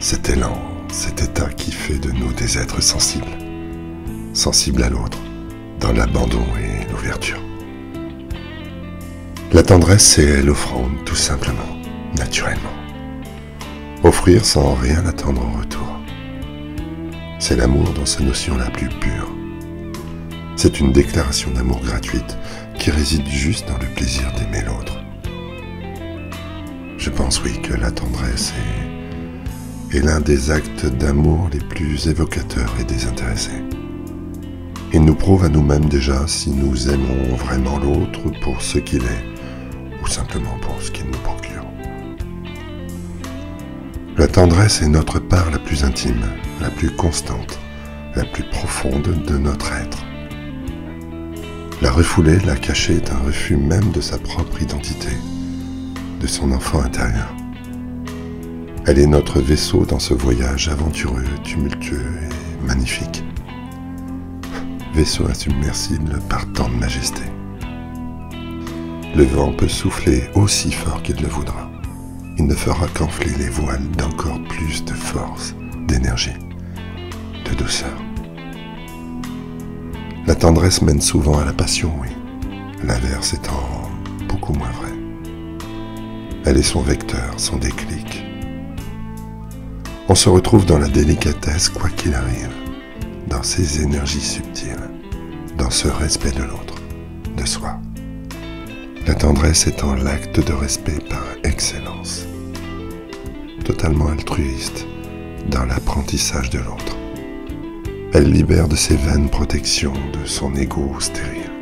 cet élan, cet état qui fait de nous des êtres sensibles, sensibles à l'autre, dans l'abandon et l'ouverture. La tendresse, c'est l'offrande, tout simplement, naturellement. Offrir sans rien attendre en retour. C'est l'amour dans sa notion la plus pure. C'est une déclaration d'amour gratuite qui réside juste dans le plaisir d'aimer l'autre. Je pense, oui, que la tendresse est l'un des actes d'amour les plus évocateurs et désintéressés. Il nous prouve à nous-mêmes déjà si nous aimons vraiment l'autre pour ce qu'il est, ou simplement pour ce qu'il nous procure. La tendresse est notre part la plus intime, la plus constante, la plus profonde de notre être. La refouler, la cacher est un refus même de sa propre identité, de son enfant intérieur. Elle est notre vaisseau dans ce voyage aventureux, tumultueux et magnifique. Vaisseau insubmersible par tant de majesté. Le vent peut souffler aussi fort qu'il le voudra. Il ne fera qu'enfler les voiles d'encore plus de force, d'énergie, de douceur. La tendresse mène souvent à la passion, oui. L'inverse étant beaucoup moins vrai. Elle est son vecteur, son déclic. On se retrouve dans la délicatesse, quoi qu'il arrive, dans ces énergies subtiles, dans ce respect de l'autre, de soi. La tendresse étant l'acte de respect par excellence, totalement altruiste dans l'apprentissage de l'autre. Elle libère de ses vaines protections, de son ego stérile.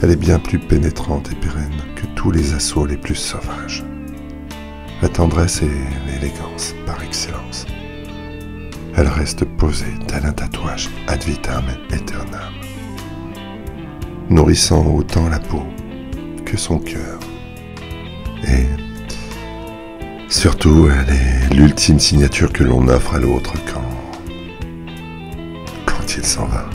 Elle est bien plus pénétrante et pérenne que tous les assauts les plus sauvages. La tendresse est l'élégance par excellence. Elle reste posée tel un tatouage ad vitam aeternam, nourrissant autant la peau que son cœur. Et surtout, elle est l'ultime signature que l'on offre à l'autre quand il s'en va.